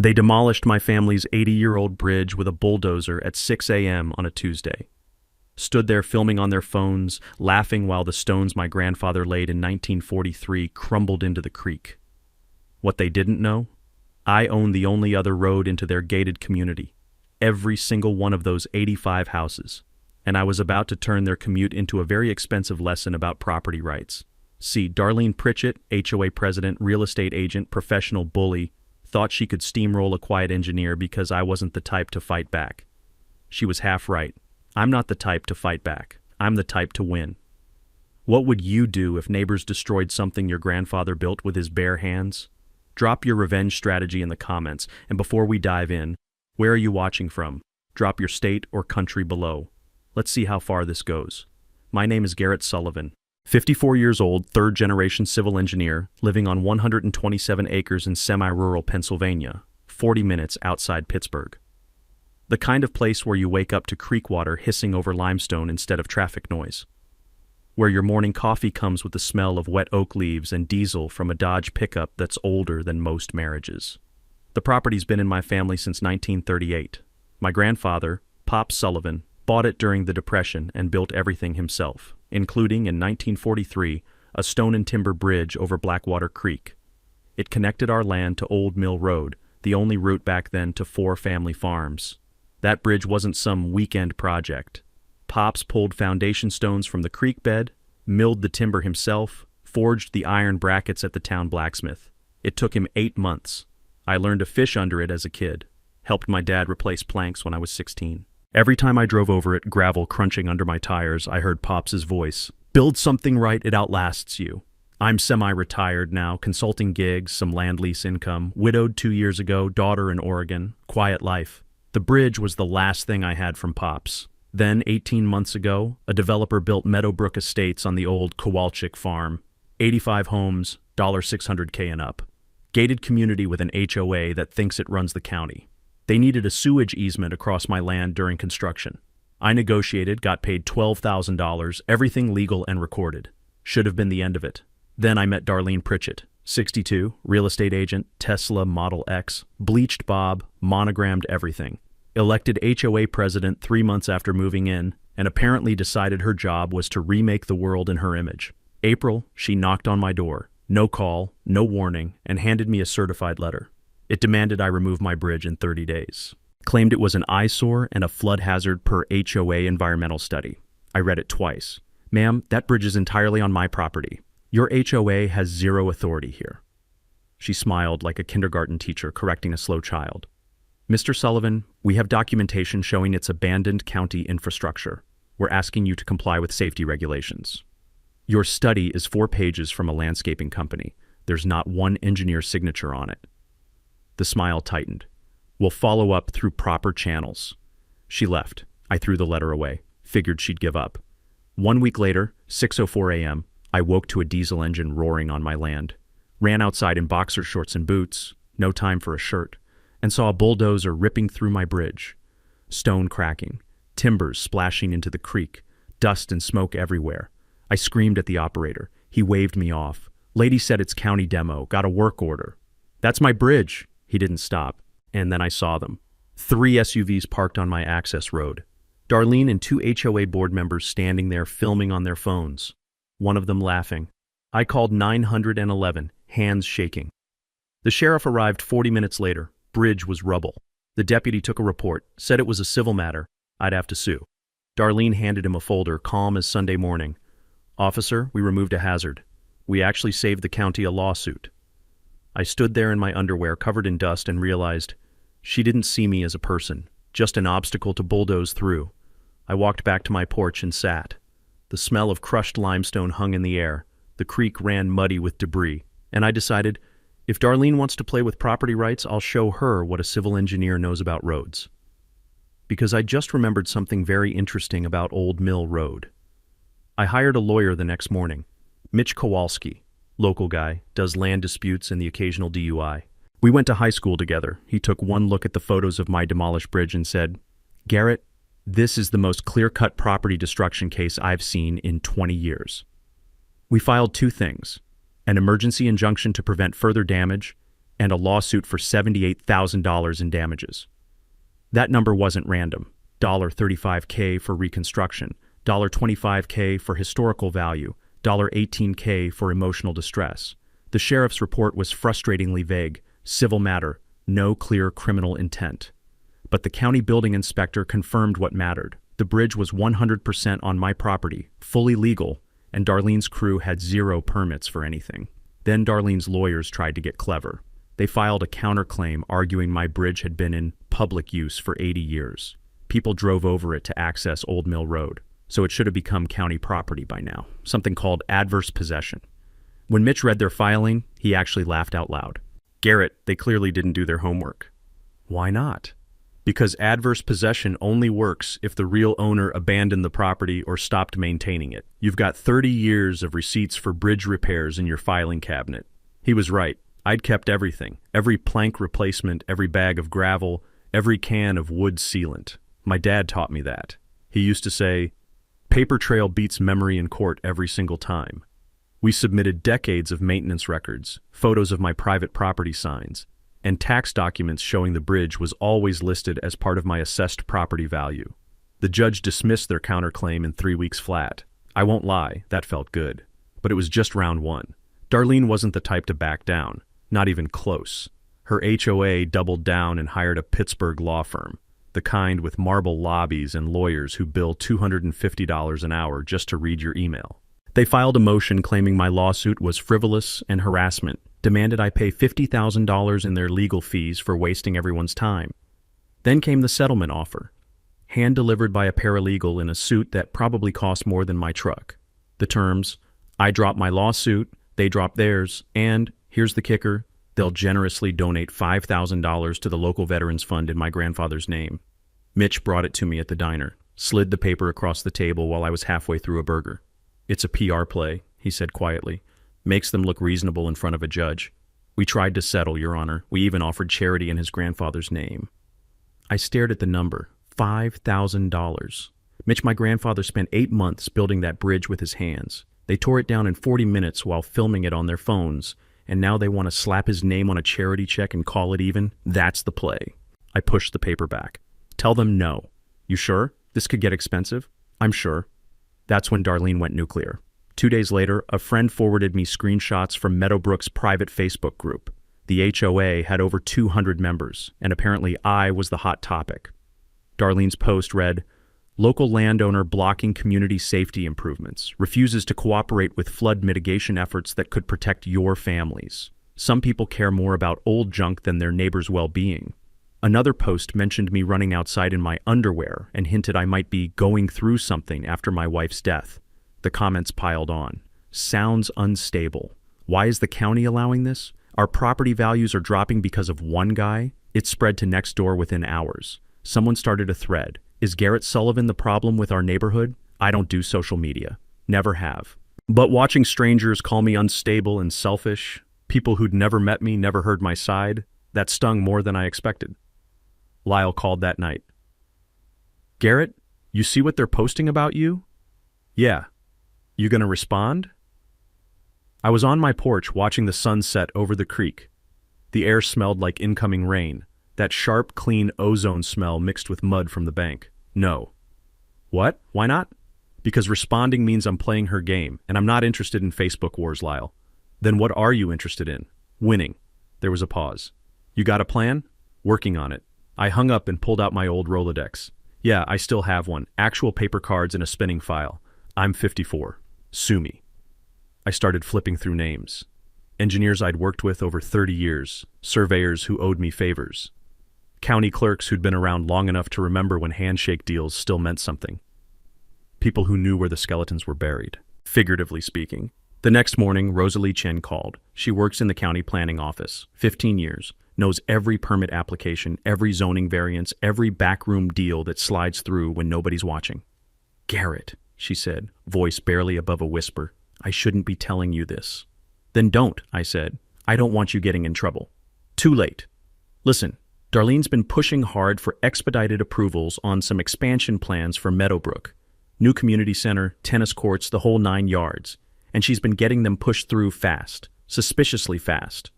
They demolished my family's 80-year-old bridge with a bulldozer at 6 a.m. on a Tuesday. Stood there filming on their phones, laughing while the stones my grandfather laid in 1943 crumbled into the creek. What they didn't know? I owned the only other road into their gated community. Every single one of those 85 houses. And I was about to turn their commute into a very expensive lesson about property rights. See, Darlene Pritchett, HOA president, real estate agent, professional bully, thought she could steamroll a quiet engineer because I wasn't the type to fight back. She was half right. I'm not the type to fight back. I'm the type to win. What would you do if neighbors destroyed something your grandfather built with his bare hands? Drop your revenge strategy in the comments, and before we dive in, where are you watching from? Drop your state or country below. Let's see how far this goes. My name is Garrett Sullivan, 54 years old, third-generation civil engineer, living on 127 acres in semi-rural Pennsylvania, 40 minutes outside Pittsburgh. The kind of place where you wake up to creek water hissing over limestone instead of traffic noise. Where your morning coffee comes with the smell of wet oak leaves and diesel from a Dodge pickup that's older than most marriages. The property's been in my family since 1938. My grandfather, Pop Sullivan, bought it during the Depression and built everything himself, including, in 1943, a stone and timber bridge over Blackwater Creek. It connected our land to Old Mill Road, the only route back then to 4 family farms. That bridge wasn't some weekend project. Pops pulled foundation stones from the creek bed, milled the timber himself, forged the iron brackets at the town blacksmith. It took him 8 months. I learned to fish under it as a kid. Helped my dad replace planks when I was 16. Every time I drove over it, gravel crunching under my tires, I heard Pops' voice. Build something right, it outlasts you. I'm semi-retired now, consulting gigs, some land lease income, widowed 2 years ago, daughter in Oregon, quiet life. The bridge was the last thing I had from Pops. Then, 18 months ago, a developer built Meadowbrook Estates on the old Kowalczyk farm. 85 homes, $600K and up. Gated community with an HOA that thinks it runs the county. They needed a sewage easement across my land during construction. I negotiated, got paid $12,000, everything legal and recorded. Should have been the end of it. Then I met Darlene Pritchett, 62, real estate agent, Tesla Model X, bleached bob, monogrammed everything. Elected HOA president 3 months after moving in, and apparently decided her job was to remake the world in her image. April, she knocked on my door. No call, no warning, and handed me a certified letter. It demanded I remove my bridge in 30 days. Claimed it was an eyesore and a flood hazard per HOA environmental study. I read it twice. Ma'am, that bridge is entirely on my property. Your HOA has zero authority here. She smiled like a kindergarten teacher correcting a slow child. Mr. Sullivan, we have documentation showing it's abandoned county infrastructure. We're asking you to comply with safety regulations. Your study is 4 pages from a landscaping company. There's not one engineer's signature on it. The smile tightened. We'll follow up through proper channels. She left. I threw the letter away. Figured she'd give up. 1 week later, 6:04 a.m., I woke to a diesel engine roaring on my land. Ran outside in boxer shorts and boots, no time for a shirt, and saw a bulldozer ripping through my bridge. Stone cracking, timbers splashing into the creek, dust and smoke everywhere. I screamed at the operator. He waved me off. Lady said it's county demo, got a work order. That's my bridge. He didn't stop. And then I saw them. 3 SUVs parked on my access road. Darlene and 2 HOA board members standing there filming on their phones. One of them laughing. I called 911, hands shaking. The sheriff arrived 40 minutes later. Bridge was rubble. The deputy took a report, said it was a civil matter. I'd have to sue. Darlene handed him a folder, calm as Sunday morning. Officer, we removed a hazard. We actually saved the county a lawsuit. I stood there in my underwear, covered in dust, and realized she didn't see me as a person, just an obstacle to bulldoze through. I walked back to my porch and sat. The smell of crushed limestone hung in the air. The creek ran muddy with debris, and I decided, if Darlene wants to play with property rights, I'll show her what a civil engineer knows about roads. Because I just remembered something very interesting about Old Mill Road. I hired a lawyer the next morning, Mitch Kowalski, local guy, does land disputes and the occasional DUI. We went to high school together. He took one look at the photos of my demolished bridge and said, Garrett, this is the most clear-cut property destruction case I've seen in 20 years. We filed 2 things, an emergency injunction to prevent further damage and a lawsuit for $78,000 in damages. That number wasn't random. $35K for reconstruction, $25K for historical value, $18K for emotional distress. The sheriff's report was frustratingly vague. Civil matter, no clear criminal intent. But the county building inspector confirmed what mattered. The bridge was 100% on my property, fully legal, and Darlene's crew had 0 permits for anything. Then Darlene's lawyers tried to get clever. They filed a counterclaim arguing my bridge had been in public use for 80 years. People drove over it to access Old Mill Road, so it should have become county property by now, something called adverse possession. When Mitch read their filing, he actually laughed out loud. Garrett, they clearly didn't do their homework. Why not? Because adverse possession only works if the real owner abandoned the property or stopped maintaining it. You've got 30 years of receipts for bridge repairs in your filing cabinet. He was right. I'd kept everything. Every plank replacement, every bag of gravel, every can of wood sealant. My dad taught me that. He used to say, paper trail beats memory in court every single time. We submitted decades of maintenance records, photos of my private property signs, and tax documents showing the bridge was always listed as part of my assessed property value. The judge dismissed their counterclaim in 3 weeks flat. I won't lie, that felt good. But it was just round one. Darlene wasn't the type to back down, not even close. Her HOA doubled down and hired a Pittsburgh law firm, the kind with marble lobbies and lawyers who bill $250 an hour just to read your email. They filed a motion claiming my lawsuit was frivolous and harassment, demanded I pay $50,000 in their legal fees for wasting everyone's time. Then came the settlement offer, hand-delivered by a paralegal in a suit that probably cost more than my truck. The terms, I drop my lawsuit, they drop theirs, and, here's the kicker, they'll generously donate $5,000 to the local Veterans Fund in my grandfather's name. Mitch brought it to me at the diner, slid the paper across the table while I was halfway through a burger. It's a PR play, he said quietly. Makes them look reasonable in front of a judge. We tried to settle, Your Honor. We even offered charity in his grandfather's name. I stared at the number. $5,000. Mitch, my grandfather, spent 8 months building that bridge with his hands. They tore it down in 40 minutes while filming it on their phones, and now they want to slap his name on a charity check and call it even? That's the play. I pushed the paper back. Tell them no. You sure? This could get expensive? I'm sure. That's when Darlene went nuclear. 2 days later, a friend forwarded me screenshots from Meadowbrook's private Facebook group. The HOA had over 200 members, and apparently I was the hot topic. Darlene's post read, local landowner blocking community safety improvements, refuses to cooperate with flood mitigation efforts that could protect your families. Some people care more about old junk than their neighbor's well-being. Another post mentioned me running outside in my underwear and hinted I might be going through something after my wife's death. The comments piled on. Sounds unstable. Why is the county allowing this? Our property values are dropping because of one guy? It spread to next door within hours. Someone started a thread. Is Garrett Sullivan the problem with our neighborhood? I don't do social media. Never have. But watching strangers call me unstable and selfish, people who'd never met me, never heard my side, that stung more than I expected. Lyle called that night. Garrett, you see what they're posting about you? Yeah. You gonna respond? I was on my porch watching the sun set over the creek. The air smelled like incoming rain, that sharp, clean ozone smell mixed with mud from the bank. No. What? Why not? Because responding means I'm playing her game, and I'm not interested in Facebook wars, Lyle. Then what are you interested in? Winning. There was a pause. You got a plan? Working on it. I hung up and pulled out my old Rolodex. Yeah, I still have one. Actual paper cards in a spinning file. I'm 54. Sue me. I started flipping through names. Engineers I'd worked with over 30 years. Surveyors who owed me favors. County clerks who'd been around long enough to remember when handshake deals still meant something. People who knew where the skeletons were buried, figuratively speaking. The next morning, Rosalie Chen called. She works in the county planning office, 15 years, knows every permit application, every zoning variance, every backroom deal that slides through when nobody's watching. Garrett, she said, voice barely above a whisper, I shouldn't be telling you this. Then don't, I said. I don't want you getting in trouble. Too late. Listen, Darlene's been pushing hard for expedited approvals on some expansion plans for Meadowbrook. New community center, tennis courts, the whole 9 yards. And she's been getting them pushed through fast, suspiciously fast.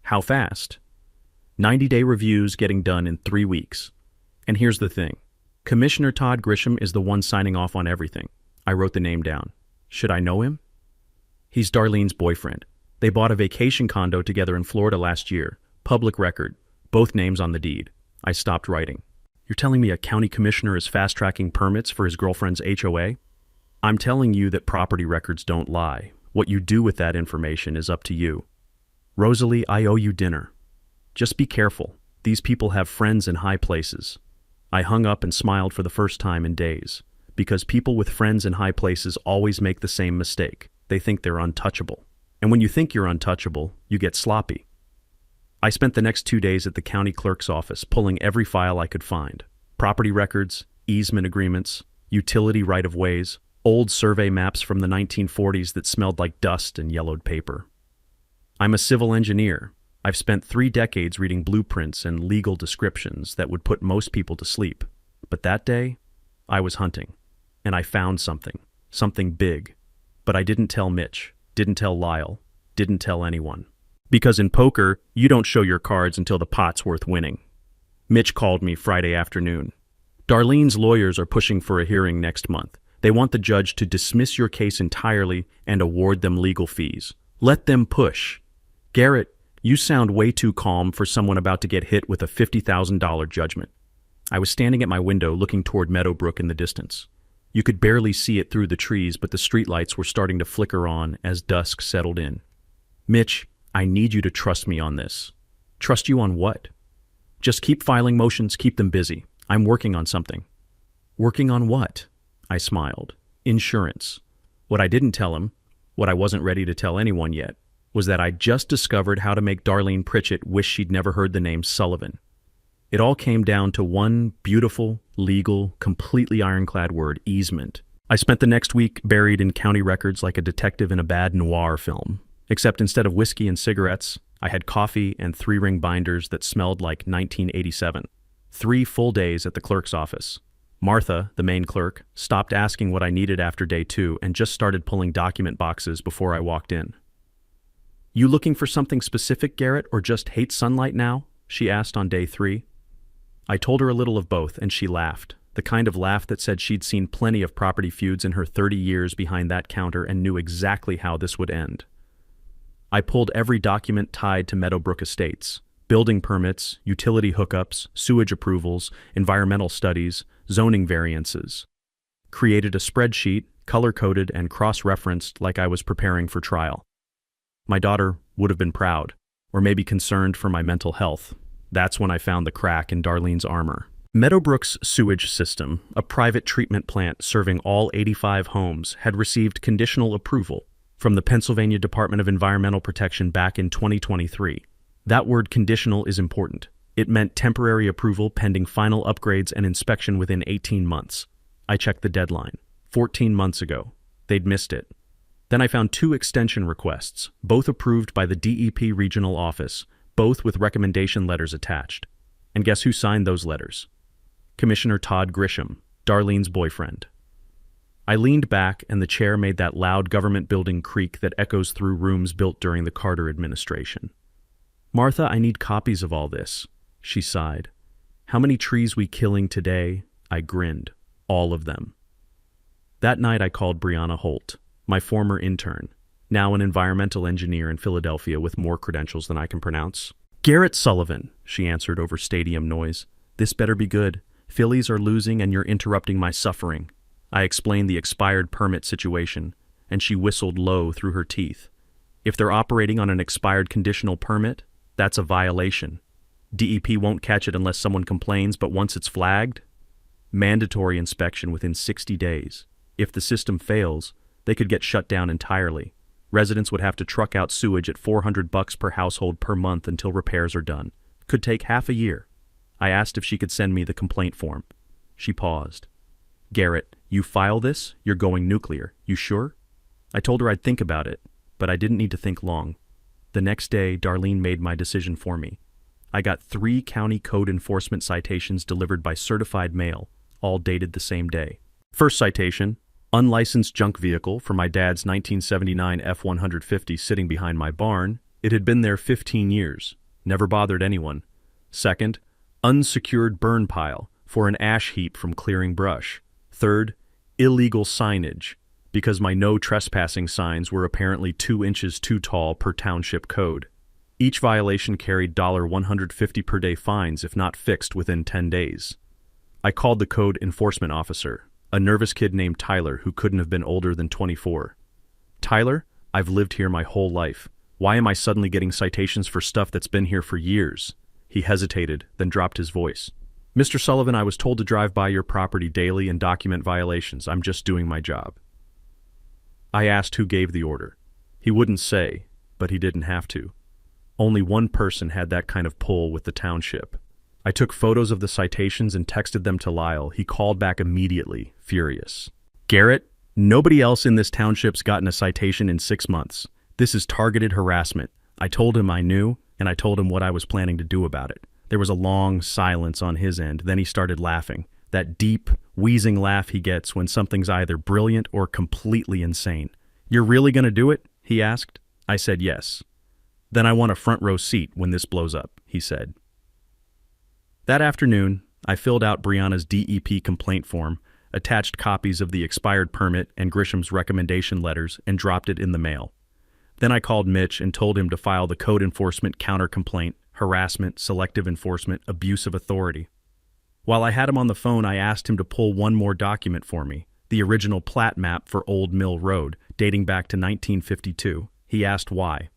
How fast? 90-day reviews getting done in 3 weeks. And here's the thing. Commissioner Todd Grisham is the one signing off on everything. I wrote the name down. Should I know him? He's Darlene's boyfriend. They bought a vacation condo together in Florida last year. Public record. Both names on the deed. I stopped writing. You're telling me a county commissioner is fast-tracking permits for his girlfriend's HOA? I'm telling you that property records don't lie. What you do with that information is up to you. Rosalie, I owe you dinner. Just be careful. These people have friends in high places. I hung up and smiled for the first time in days, because people with friends in high places always make the same mistake. They think they're untouchable. And when you think you're untouchable, you get sloppy. I spent the next 2 days at the county clerk's office pulling every file I could find. Property records, easement agreements, utility right-of-ways, old survey maps from the 1940s that smelled like dust and yellowed paper. I'm a civil engineer. I've spent 3 decades reading blueprints and legal descriptions that would put most people to sleep. But that day, I was hunting, and I found something big. But I didn't tell Mitch, didn't tell Lyle, didn't tell anyone. Because in poker, you don't show your cards until the pot's worth winning. Mitch called me Friday afternoon. Darlene's lawyers are pushing for a hearing next month. They want the judge to dismiss your case entirely and award them legal fees. Let them push. Garrett, you sound way too calm for someone about to get hit with a $50,000 judgment. I was standing at my window looking toward Meadowbrook in the distance. You could barely see it through the trees, but the streetlights were starting to flicker on as dusk settled in. Mitch, I need you to trust me on this. Trust you on what? Just keep filing motions, keep them busy. I'm working on something. Working on what? I smiled. Insurance. What I didn't tell him, what I wasn't ready to tell anyone yet, was that I just discovered how to make Darlene Pritchett wish she'd never heard the name Sullivan. It all came down to one beautiful, legal, completely ironclad word, easement. I spent the next week buried in county records like a detective in a bad noir film. Except instead of whiskey and cigarettes, I had coffee and 3-ring binders that smelled like 1987. 3 full days at the clerk's office. Martha, the main clerk, stopped asking what I needed after day 2 and just started pulling document boxes before I walked in. You looking for something specific, Garrett, or just hate sunlight now? She asked on day 3. I told her a little of both, and she laughed, the kind of laugh that said she'd seen plenty of property feuds in her 30 years behind that counter and knew exactly how this would end. I pulled every document tied to Meadowbrook Estates, building permits, utility hookups, sewage approvals, environmental studies, zoning variances. Created a spreadsheet, color-coded and cross-referenced like I was preparing for trial. My daughter would have been proud, or maybe concerned for my mental health. That's when I found the crack in Darlene's armor. Meadowbrook's sewage system, a private treatment plant serving all 85 homes, had received conditional approval from the Pennsylvania Department of Environmental Protection back in 2023. That word conditional is important. It meant temporary approval pending final upgrades and inspection within 18 months. I checked the deadline. 14 months ago. They'd missed it. Then I found 2 extension requests, both approved by the DEP regional office, both with recommendation letters attached. And guess who signed those letters? Commissioner Todd Grisham, Darlene's boyfriend. I leaned back and the chair made that loud government building creak that echoes through rooms built during the Carter administration. Martha, I need copies of all this, she sighed. How many trees we killing today? I grinned. All of them. That night I called Brianna Holt, my former intern, now an environmental engineer in Philadelphia with more credentials than I can pronounce. Garrett Sullivan, she answered over stadium noise. This better be good. Phillies are losing and you're interrupting my suffering. I explained the expired permit situation, and she whistled low through her teeth. If they're operating on an expired conditional permit, that's a violation. DEP won't catch it unless someone complains, but once it's flagged, mandatory inspection within 60 days. If the system fails, they could get shut down entirely. Residents would have to truck out sewage at $400 per household per month until repairs are done. Could take half a year. I asked if she could send me the complaint form. She paused. Garrett, you file this, you're going nuclear. You sure? I told her I'd think about it, but I didn't need to think long. The next day, Darlene made my decision for me. I got 3 county code enforcement citations delivered by certified mail, all dated the same day. First citation, unlicensed junk vehicle for my dad's 1979 F-150 sitting behind my barn. It had been there 15 years, never bothered anyone, Second, unsecured burn pile for an ash heap from clearing brush. Third, illegal signage, because my no trespassing signs were apparently 2 inches too tall per township code. Each violation carried $150 per day fines if not fixed within 10 days. I called the code enforcement officer, a nervous kid named Tyler who couldn't have been older than 24. Tyler, I've lived here my whole life. Why am I suddenly getting citations for stuff that's been here for years? He hesitated, then dropped his voice. Mr. Sullivan, I was told to drive by your property daily and document violations. I'm just doing my job. I asked who gave the order. He wouldn't say, but he didn't have to. Only one person had that kind of pull with the township. I took photos of the citations and texted them to Lyle. He called back immediately, furious. Garrett, nobody else in this township's gotten a citation in 6 months. This is targeted harassment. I told him I knew, and I told him what I was planning to do about it. There was a long silence on his end. Then he started laughing. That deep, wheezing laugh he gets when something's either brilliant or completely insane. You're really gonna do it? He asked. I said yes. Then I want a front row seat when this blows up, he said. That afternoon, I filled out Brianna's DEP complaint form, attached copies of the expired permit and Grisham's recommendation letters, and dropped it in the mail. Then I called Mitch and told him to file the code enforcement counter-complaint, harassment, selective enforcement, abuse of authority. While I had him on the phone, I asked him to pull one more document for me, the original plat map for Old Mill Road, dating back to 1952. He asked why.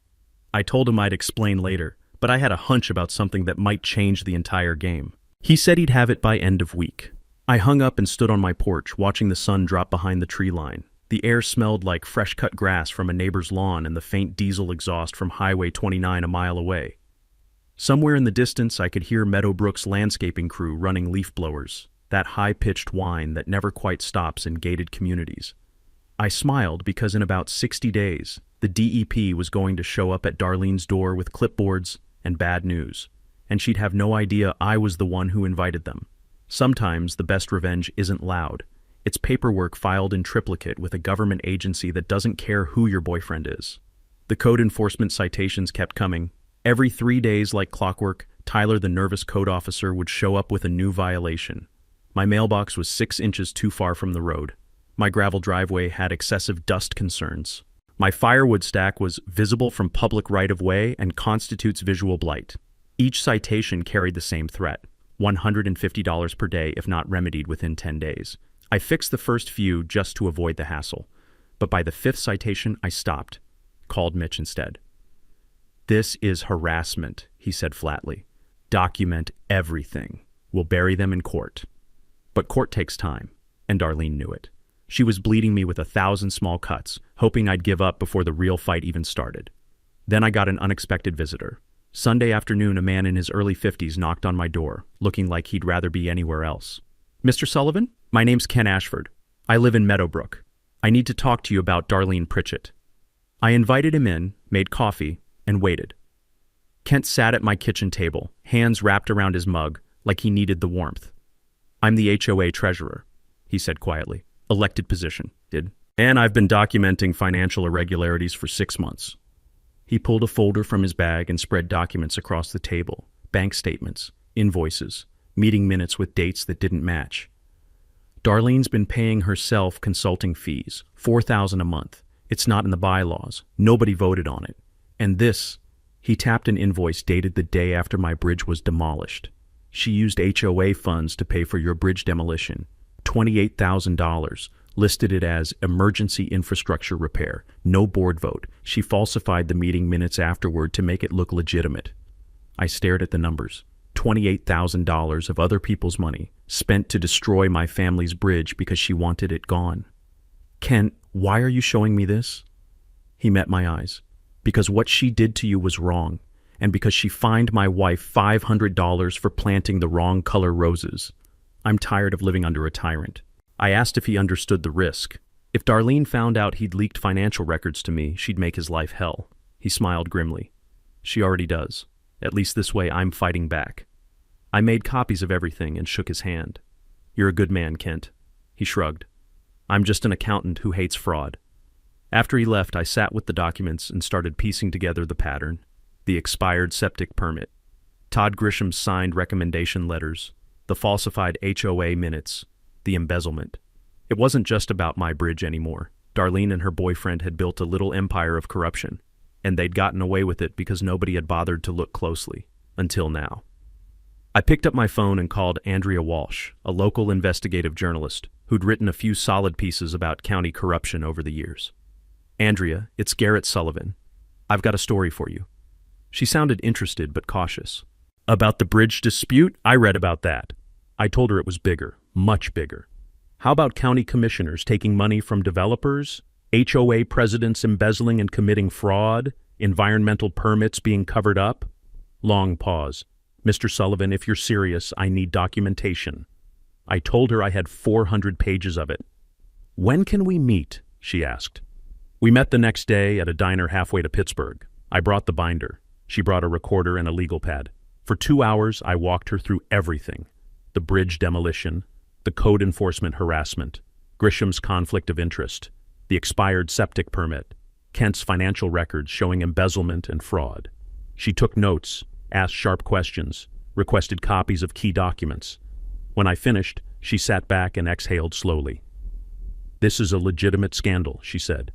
I told him I'd explain later, but I had a hunch about something that might change the entire game. He said he'd have it by end of week. I hung up and stood on my porch, watching the sun drop behind the tree line. The air smelled like fresh-cut grass from a neighbor's lawn and the faint diesel exhaust from Highway 29 a mile away. Somewhere in the distance, I could hear Meadowbrook's landscaping crew running leaf blowers, that high-pitched whine that never quite stops in gated communities. I smiled because in about 60 days, the DEP was going to show up at Darlene's door with clipboards and bad news, and she'd have no idea I was the one who invited them. Sometimes the best revenge isn't loud. It's paperwork filed in triplicate with a government agency that doesn't care who your boyfriend is. The code enforcement citations kept coming. Every 3 days, like clockwork, Tyler, the nervous code officer, would show up with a new violation. My mailbox was 6 inches too far from the road. My gravel driveway had excessive dust concerns. My firewood stack was visible from public right-of-way and constitutes visual blight. Each citation carried the same threat, $150 per day if not remedied within 10 days. I fixed the first few just to avoid the hassle, but by the 5th citation I stopped, called Mitch instead. This is harassment, he said flatly. Document everything. We'll bury them in court. But court takes time, and Darlene knew it. She was bleeding me with 1,000 small cuts, hoping I'd give up before the real fight even started. Then I got an unexpected visitor. Sunday afternoon, a man in his early 50s knocked on my door, looking like he'd rather be anywhere else. Mr. Sullivan, my name's Ken Ashford. I live in Meadowbrook. I need to talk to you about Darlene Pritchett. I invited him in, made coffee, and waited. Kent sat at my kitchen table, hands wrapped around his mug, like he needed the warmth. I'm the HOA treasurer, he said quietly. Elected position, and I've been documenting financial irregularities for 6 months. He pulled a folder from his bag and spread documents across the table, bank statements, invoices, meeting minutes with dates that didn't match. Darlene's been paying herself consulting fees, $4,000 a month. It's not in the bylaws. Nobody voted on it. And this, he tapped an invoice dated the day after my bridge was demolished. She used HOA funds to pay for your bridge demolition. $28,000, listed it as emergency infrastructure repair, no board vote. She falsified the meeting minutes afterward to make it look legitimate. I stared at the numbers. $28,000 of other people's money, spent to destroy my family's bridge because she wanted it gone. Kent, why are you showing me this? He met my eyes. Because what she did to you was wrong, and because she fined my wife $500 for planting the wrong color roses. I'm tired of living under a tyrant. I asked if he understood the risk. If Darlene found out he'd leaked financial records to me, she'd make his life hell. He smiled grimly. She already does. At least this way I'm fighting back. I made copies of everything and shook his hand. You're a good man, Kent. He shrugged. I'm just an accountant who hates fraud. After he left, I sat with the documents and started piecing together the pattern. The expired septic permit. Todd Grisham's signed recommendation letters, the falsified HOA minutes, the embezzlement. It wasn't just about my bridge anymore. Darlene and her boyfriend had built a little empire of corruption, and they'd gotten away with it because nobody had bothered to look closely, until now. I picked up my phone and called Andrea Walsh, a local investigative journalist who'd written a few solid pieces about county corruption over the years. "Andrea, it's Garrett Sullivan. I've got a story for you." She sounded interested but cautious. "About the bridge dispute? I read about that." I told her it was bigger, much bigger. "How about county commissioners taking money from developers, HOA presidents embezzling and committing fraud, environmental permits being covered up?" Long pause. "Mr. Sullivan, if you're serious, I need documentation." I told her I had 400 pages of it. "When can we meet?" she asked. We met the next day at a diner halfway to Pittsburgh. I brought the binder. She brought a recorder and a legal pad. For 2 hours, I walked her through everything. The bridge demolition, the code enforcement harassment, Grisham's conflict of interest, the expired septic permit, Kent's financial records showing embezzlement and fraud. She took notes, asked sharp questions, requested copies of key documents. When I finished, she sat back and exhaled slowly. "This is a legitimate scandal," she said.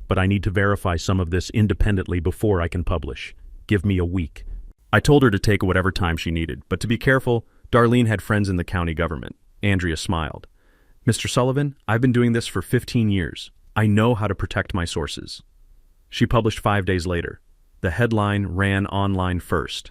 "But I need to verify some of this independently before I can publish. Give me a week." I told her to take whatever time she needed, but to be careful, Darlene had friends in the county government. Andrea smiled. "Mr. Sullivan, I've been doing this for 15 years. I know how to protect my sources." She published 5 days later. The headline ran online first.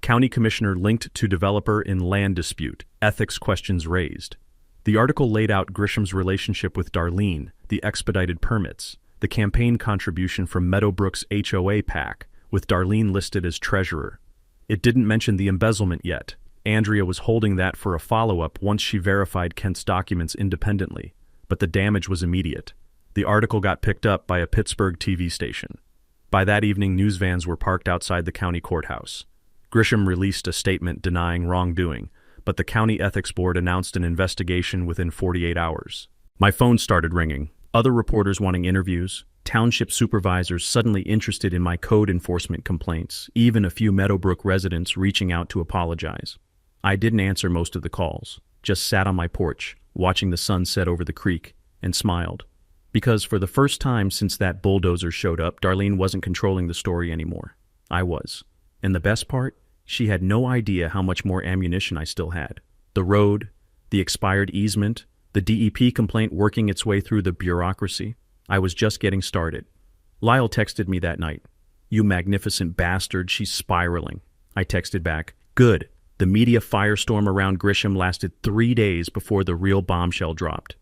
"County Commissioner linked to developer in land dispute. Ethics questions raised." The article laid out Grisham's relationship with Darlene, the expedited permits, the campaign contribution from Meadowbrook's HOA PAC, with Darlene listed as treasurer. It didn't mention the embezzlement yet. Andrea was holding that for a follow-up once she verified Kent's documents independently, but the damage was immediate. The article got picked up by a Pittsburgh TV station. By that evening, news vans were parked outside the county courthouse. Grisham released a statement denying wrongdoing, but the county ethics board announced an investigation within 48 hours. My phone started ringing. Other reporters wanting interviews, township supervisors suddenly interested in my code enforcement complaints, even a few Meadowbrook residents reaching out to apologize. I didn't answer most of the calls, just sat on my porch, watching the sun set over the creek, and smiled. Because for the first time since that bulldozer showed up, Darlene wasn't controlling the story anymore. I was. And the best part? She had no idea how much more ammunition I still had. The road, the expired easement, the DEP complaint working its way through the bureaucracy. I was just getting started. Lyle texted me that night. "You magnificent bastard, she's spiraling." I texted back, "Good. The media firestorm around Grisham lasted 3 days before the real bombshell dropped."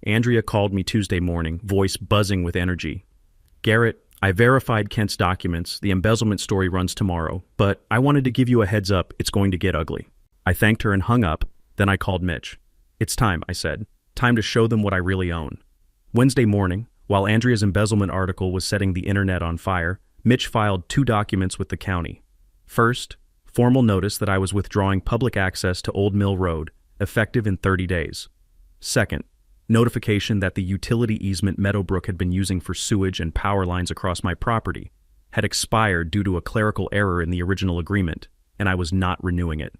Andrea called me Tuesday morning, voice buzzing with energy. "Garrett, I verified Kent's documents. The embezzlement story runs tomorrow, but I wanted to give you a heads up, it's going to get ugly." I thanked her and hung up. Then I called Mitch. "It's time," I said. "Time to show them what I really own." Wednesday morning, while Andrea's embezzlement article was setting the internet on fire, Mitch filed 2 documents with the county. First, formal notice that I was withdrawing public access to Old Mill Road, effective in 30 days. Second, notification that the utility easement Meadowbrook had been using for sewage and power lines across my property had expired due to a clerical error in the original agreement, and I was not renewing it.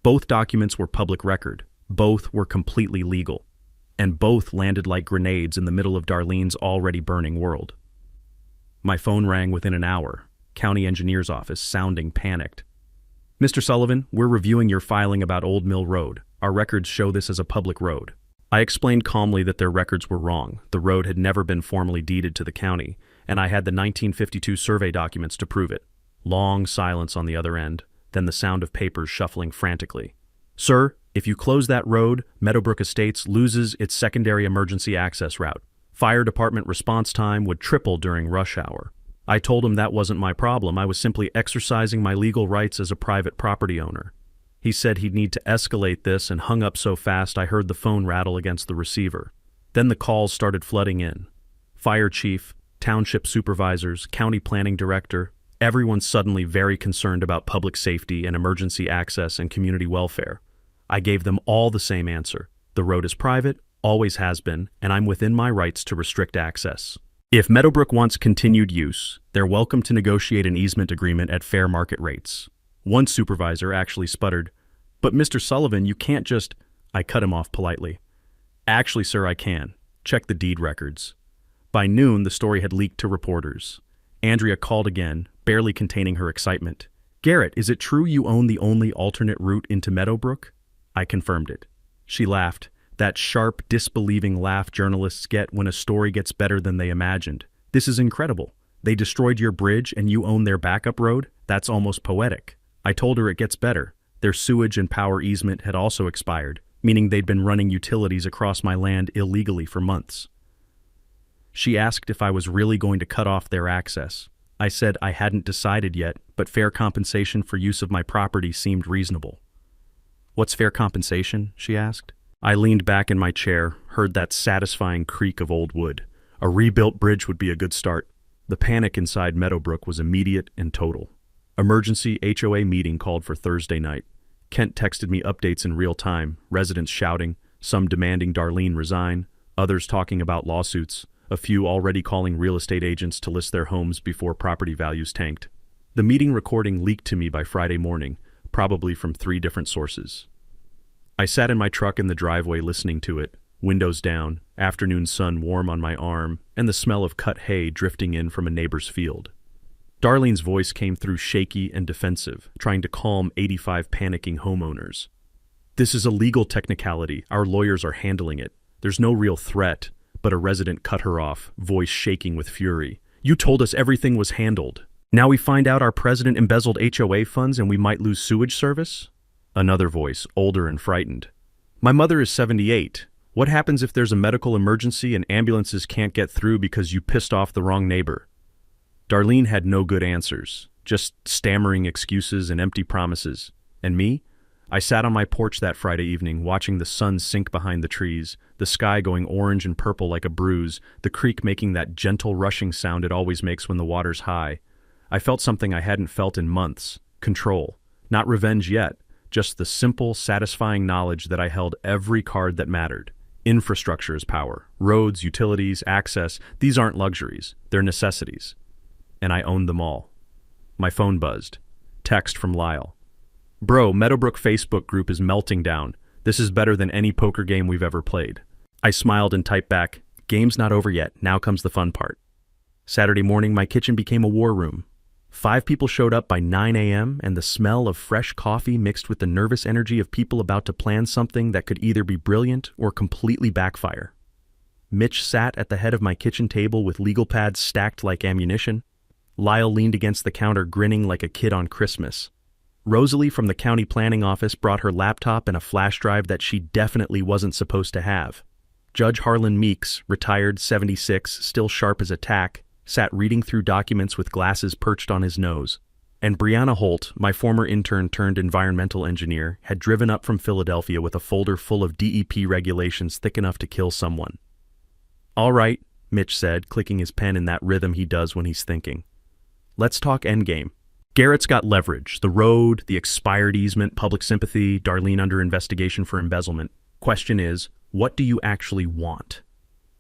Both documents were public record. Both were completely legal. And both landed like grenades in the middle of Darlene's already burning world. My phone rang within an hour, county engineer's office sounding panicked. "Mr. Sullivan, we're reviewing your filing about Old Mill Road. Our records show this as a public road." I explained calmly that their records were wrong. The road had never been formally deeded to the county, and I had the 1952 survey documents to prove it. Long silence on the other end, then the sound of papers shuffling frantically. "Sir, if you close that road, Meadowbrook Estates loses its secondary emergency access route. Fire department response time would triple during rush hour." I told him that wasn't my problem. I was simply exercising my legal rights as a private property owner. He said he'd need to escalate this and hung up so fast I heard the phone rattle against the receiver. Then the calls started flooding in. Fire chief, township supervisors, county planning director, everyone suddenly very concerned about public safety and emergency access and community welfare. I gave them all the same answer. The road is private, always has been, and I'm within my rights to restrict access. If Meadowbrook wants continued use, they're welcome to negotiate an easement agreement at fair market rates. One supervisor actually sputtered, "But Mr. Sullivan, you can't just—" I cut him off politely. "Actually, sir, I can. Check the deed records." By noon, the story had leaked to reporters. Andrea called again, barely containing her excitement. "Garrett, is it true you own the only alternate route into Meadowbrook?" I confirmed it. She laughed, that sharp, disbelieving laugh journalists get when a story gets better than they imagined. "This is incredible. They destroyed your bridge and you own their backup road? That's almost poetic." I told her it gets better. Their sewage and power easement had also expired, meaning they'd been running utilities across my land illegally for months. She asked if I was really going to cut off their access. I said I hadn't decided yet, but fair compensation for use of my property seemed reasonable. "What's fair compensation?" she asked. I leaned back in my chair, heard that satisfying creak of old wood. A rebuilt bridge would be a good start. The panic inside Meadowbrook was immediate and total. Emergency HOA meeting called for Thursday night. Kent texted me updates in real time, residents shouting, some demanding Darlene resign, others talking about lawsuits, a few already calling real estate agents to list their homes before property values tanked. The meeting recording leaked to me by Friday morning, probably from 3 different sources. I sat in my truck in the driveway listening to it, windows down, afternoon sun warm on my arm, and the smell of cut hay drifting in from a neighbor's field. Darlene's voice came through shaky and defensive, trying to calm 85 panicking homeowners. "This is a legal technicality. Our lawyers are handling it. There's no real threat." But a resident cut her off, voice shaking with fury. "You told us everything was handled. Now we find out our president embezzled HOA funds and we might lose sewage service?" Another voice, older and frightened. "My mother is 78. What happens if there's a medical emergency and ambulances can't get through because you pissed off the wrong neighbor?" Darlene had no good answers, just stammering excuses and empty promises. And me? I sat on my porch that Friday evening, watching the sun sink behind the trees, the sky going orange and purple like a bruise, the creek making that gentle rushing sound it always makes when the water's high. I felt something I hadn't felt in months. Control. Not revenge yet, just the simple, satisfying knowledge that I held every card that mattered. Infrastructure is power. Roads, utilities, access, these aren't luxuries. They're necessities. And I owned them all. My phone buzzed. Text from Lyle. "Bro, Meadowbrook Facebook group is melting down. This is better than any poker game we've ever played." I smiled and typed back, "Game's not over yet. Now comes the fun part." Saturday morning, my kitchen became a war room. 5 people showed up by 9 a.m., and the smell of fresh coffee mixed with the nervous energy of people about to plan something that could either be brilliant or completely backfire. Mitch sat at the head of my kitchen table with legal pads stacked like ammunition. Lyle leaned against the counter grinning like a kid on Christmas. Rosalie from the county planning office brought her laptop and a flash drive that she definitely wasn't supposed to have. Judge Harlan Meeks, retired 76, still sharp as a tack, sat reading through documents with glasses perched on his nose. And Brianna Holt, my former intern turned environmental engineer, had driven up from Philadelphia with a folder full of DEP regulations thick enough to kill someone. "All right," Mitch said, clicking his pen in that rhythm he does when he's thinking. "Let's talk endgame. Garrett's got leverage, the road, the expired easement, public sympathy, Darlene under investigation for embezzlement. Question is, what do you actually want?"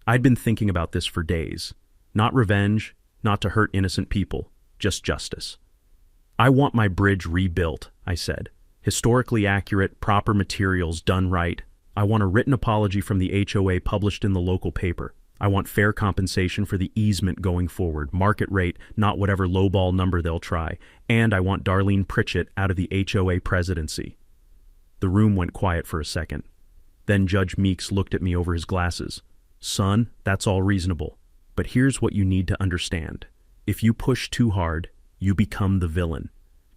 I'd been thinking about this for days. Not revenge, not to hurt innocent people, just justice. "I want my bridge rebuilt," I said. "Historically accurate, proper materials, done right. I want a written apology from the HOA published in the local paper. I want fair compensation for the easement going forward, market rate, not whatever lowball number they'll try. And I want Darlene Pritchett out of the HOA presidency." The room went quiet for a second. Then Judge Meeks looked at me over his glasses. "Son, that's all reasonable. But here's what you need to understand. If you push too hard, you become the villain.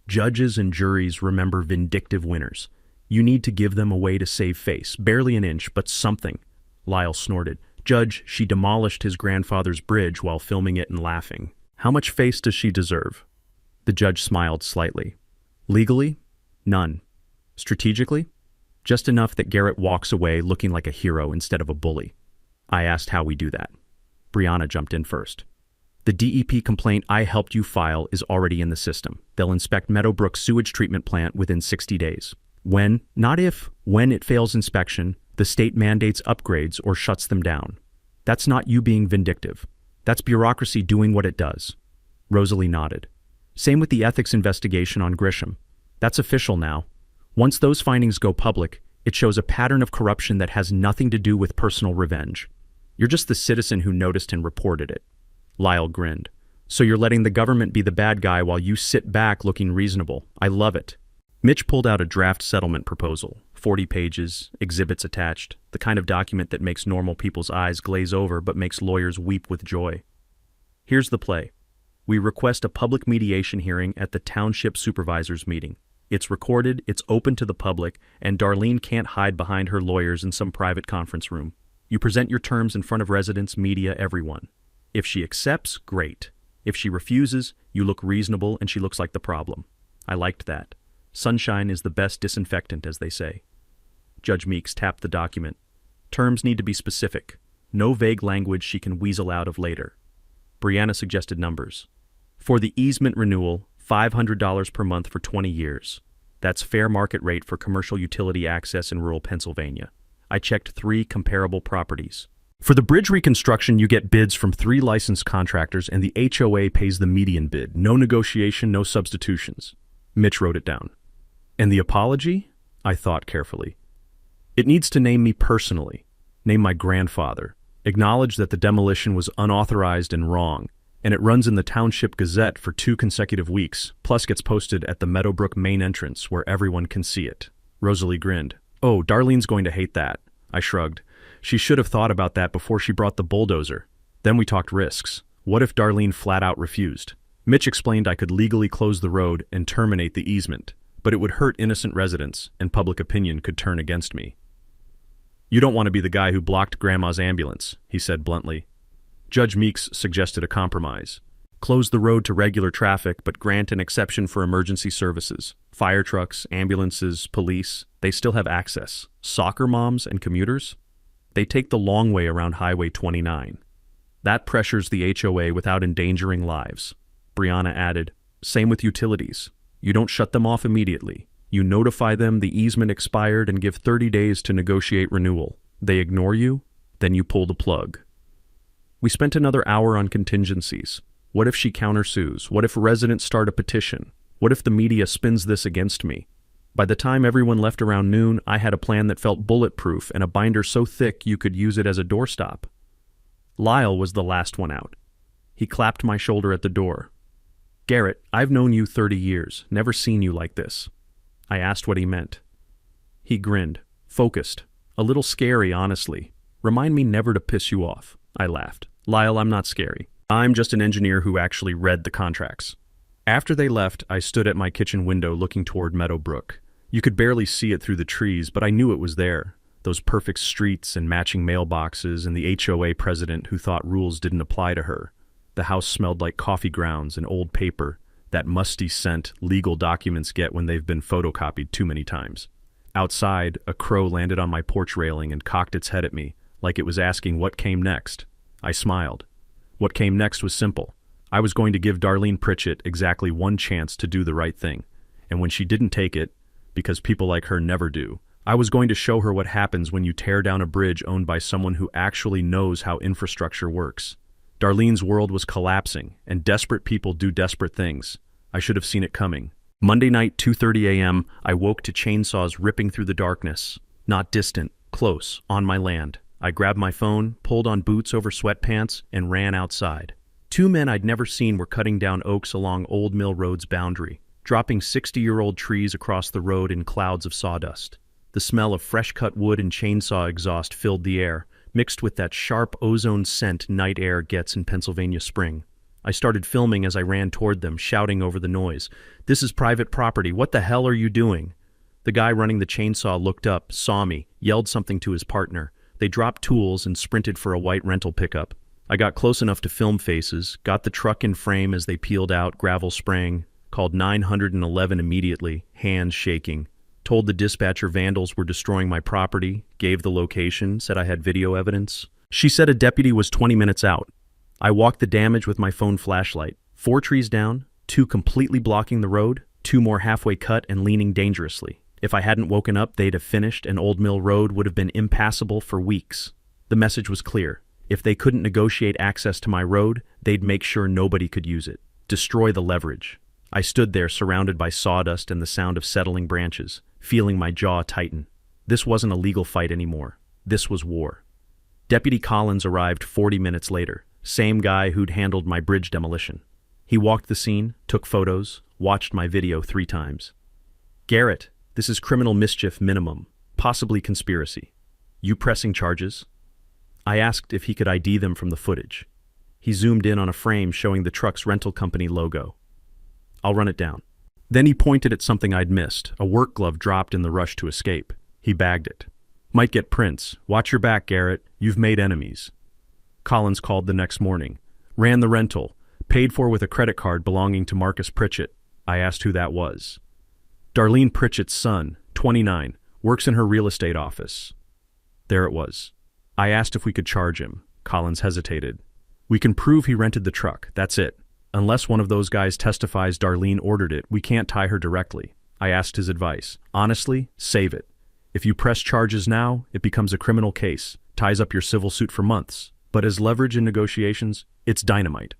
Judges and juries remember vindictive winners. You need to give them a way to save face, barely an inch, but something." Lyle snorted. "Judge, she demolished his grandfather's bridge while filming it and laughing. How much face does she deserve?" The judge smiled slightly. "Legally? None. Strategically? Just enough that Garrett walks away looking like a hero instead of a bully." I asked how we do that. Brianna jumped in first. "The DEP complaint I helped you file is already in the system. They'll inspect Meadowbrook's sewage treatment plant within 60 days. When, not if, when it fails inspection, the state mandates upgrades or shuts them down. That's not you being vindictive. That's bureaucracy doing what it does." Rosalie nodded. "Same with the ethics investigation on Grisham. That's official now. Once those findings go public, it shows a pattern of corruption that has nothing to do with personal revenge. You're just the citizen who noticed and reported it. Lyle grinned. So you're letting the government be the bad guy while you sit back looking reasonable. I love it. Mitch pulled out a draft settlement proposal, 40 pages, exhibits attached, the kind of document that makes normal people's eyes glaze over but makes lawyers weep with joy. Here's the play. We request a public mediation hearing at the township supervisors meeting. It's recorded, it's open to the public, and Darlene can't hide behind her lawyers in some private conference room. You present your terms in front of residents, media, everyone. If she accepts, great. If she refuses, you look reasonable and she looks like the problem. I liked that. Sunshine is the best disinfectant, as they say. Judge Meeks tapped the document. Terms need to be specific. No vague language she can weasel out of later. Brianna suggested numbers. For the easement renewal, $500 per month for 20 years. That's fair market rate for commercial utility access in rural Pennsylvania. I checked 3 comparable properties. For the bridge reconstruction, you get bids from 3 licensed contractors and the HOA pays the median bid. No negotiation, no substitutions. Mitch wrote it down. And the apology? I thought carefully. It needs to name me personally, name my grandfather, acknowledge that the demolition was unauthorized and wrong, and it runs in the Township Gazette for 2 consecutive weeks, plus gets posted at the Meadowbrook main entrance where everyone can see it. Rosalie grinned. Oh, Darlene's going to hate that. I shrugged. She should have thought about that before she brought the bulldozer. Then we talked risks. What if Darlene flat out refused? Mitch explained I could legally close the road and terminate the easement, but it would hurt innocent residents, and public opinion could turn against me. You don't want to be the guy who blocked Grandma's ambulance, he said bluntly. Judge Meeks suggested a compromise. Close the road to regular traffic, but grant an exception for emergency services. Fire trucks, ambulances, police, they still have access. Soccer moms and commuters? They take the long way around Highway 29. That pressures the HOA without endangering lives. Brianna added, same with utilities. You don't shut them off immediately. You notify them the easement expired and give 30 days to negotiate renewal. They ignore you, then you pull the plug. We spent another hour on contingencies. What if she countersues? What if residents start a petition? What if the media spins this against me? By the time everyone left around noon, I had a plan that felt bulletproof and a binder so thick you could use it as a doorstop. Lyle was the last one out. He clapped my shoulder at the door. Garrett, I've known you 30 years, never seen you like this. I asked what he meant. He grinned, focused, a little scary, honestly. Remind me never to piss you off. I laughed. Lyle, I'm not scary. I'm just an engineer who actually read the contracts. After they left, I stood at my kitchen window looking toward Meadowbrook. You could barely see it through the trees, but I knew it was there. Those perfect streets and matching mailboxes and the HOA president who thought rules didn't apply to her. The house smelled like coffee grounds and old paper, that musty scent legal documents get when they've been photocopied too many times. Outside, a crow landed on my porch railing and cocked its head at me, like it was asking what came next. I smiled. What came next was simple. I was going to give Darlene Pritchett exactly one chance to do the right thing, and when she didn't take it, because people like her never do, I was going to show her what happens when you tear down a bridge owned by someone who actually knows how infrastructure works. Darlene's world was collapsing, and desperate people do desperate things. I should have seen it coming. Monday night, 2:30 a.m., I woke to chainsaws ripping through the darkness. Not distant, close, on my land. I grabbed my phone, pulled on boots over sweatpants, and ran outside. 2 men I'd never seen were cutting down oaks along Old Mill Road's boundary, dropping 60-year-old trees across the road in clouds of sawdust. The smell of fresh-cut wood and chainsaw exhaust filled the air, mixed with that sharp ozone scent night air gets in Pennsylvania spring. I started filming as I ran toward them, shouting over the noise. This is private property. What the hell are you doing? The guy running the chainsaw looked up, saw me, yelled something to his partner. They dropped tools and sprinted for a white rental pickup. I got close enough to film faces, got the truck in frame as they peeled out, gravel spraying, called 911 immediately, hands shaking. Told the dispatcher vandals were destroying my property, gave the location, said I had video evidence. She said a deputy was 20 minutes out. I walked the damage with my phone flashlight. 4 trees down, 2 completely blocking the road, 2 more halfway cut and leaning dangerously. If I hadn't woken up, they'd have finished and Old Mill Road would have been impassable for weeks. The message was clear. If they couldn't negotiate access to my road, they'd make sure nobody could use it. Destroy the leverage. I stood there surrounded by sawdust and the sound of settling branches, feeling my jaw tighten. This wasn't a legal fight anymore. This was war. Deputy Collins arrived 40 minutes later, same guy who'd handled my bridge demolition. He walked the scene, took photos, watched my video 3 times. "Garrett, this is criminal mischief minimum, possibly conspiracy. You pressing charges?" I asked if he could ID them from the footage. He zoomed in on a frame showing the truck's rental company logo. "I'll run it down." Then he pointed at something I'd missed, a work glove dropped in the rush to escape. He bagged it. "Might get prints. Watch your back, Garrett. You've made enemies." Collins called the next morning. "Ran the rental. Paid for with a credit card belonging to Marcus Pritchett." I asked who that was. "Darlene Pritchett's son, 29, works in her real estate office." There it was. I asked if we could charge him. Collins hesitated. "We can prove he rented the truck, that's it. Unless one of those guys testifies Darlene ordered it, we can't tie her directly." I asked his advice. "Honestly, save it. If you press charges now, it becomes a criminal case, ties up your civil suit for months. But as leverage in negotiations, it's dynamite."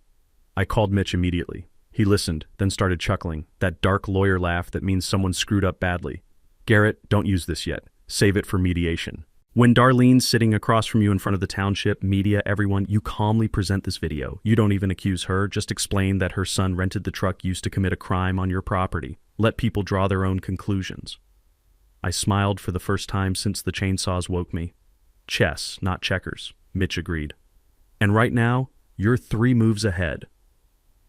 I called Mitch immediately. He listened, then started chuckling, that dark lawyer laugh that means someone screwed up badly. "Garrett, don't use this yet. Save it for mediation. When Darlene's sitting across from you in front of the township, media, everyone, you calmly present this video. You don't even accuse her, just explain that her son rented the truck used to commit a crime on your property. Let people draw their own conclusions." I smiled for the first time since the chainsaws woke me. "Chess, not checkers," Mitch agreed. "And right now, you're 3 moves ahead."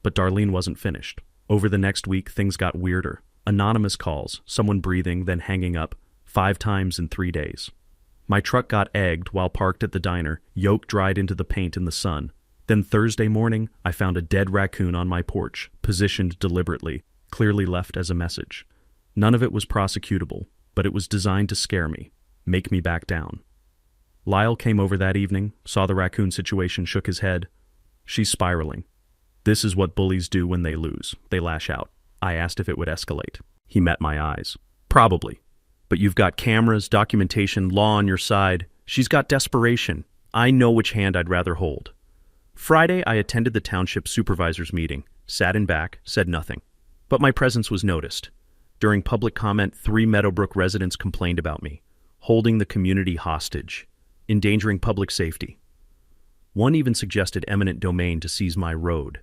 But Darlene wasn't finished. Over the next week, things got weirder. Anonymous calls, someone breathing, then hanging up, 5 times in 3 days. My truck got egged while parked at the diner, yoke dried into the paint in the sun. Then Thursday morning, I found a dead raccoon on my porch, positioned deliberately, clearly left as a message. None of it was prosecutable, but it was designed to scare me, make me back down. Lyle came over that evening, saw the raccoon situation, shook his head. "She's spiraling. This is what bullies do when they lose. They lash out." I asked if it would escalate. He met my eyes. "Probably. But you've got cameras, documentation, law on your side. She's got desperation. I know which hand I'd rather hold." Friday, I attended the township supervisors meeting, sat in back, said nothing. But my presence was noticed. During public comment, 3 Meadowbrook residents complained about me, holding the community hostage, endangering public safety. One even suggested eminent domain to seize my road.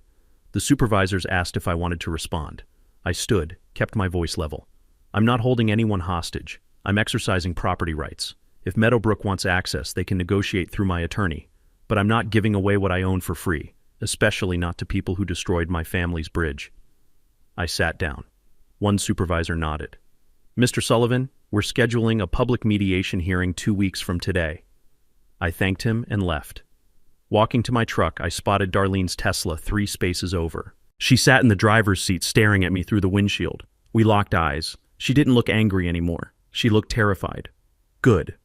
The supervisors asked if I wanted to respond. I stood, kept my voice level. "I'm not holding anyone hostage. I'm exercising property rights. If Meadowbrook wants access, they can negotiate through my attorney. But I'm not giving away what I own for free, especially not to people who destroyed my family's bridge." I sat down. One supervisor nodded. "Mr. Sullivan, we're scheduling a public mediation hearing 2 weeks from today." I thanked him and left. Walking to my truck, I spotted Darlene's Tesla 3 spaces over. She sat in the driver's seat staring at me through the windshield. We locked eyes. She didn't look angry anymore. She looked terrified. Good.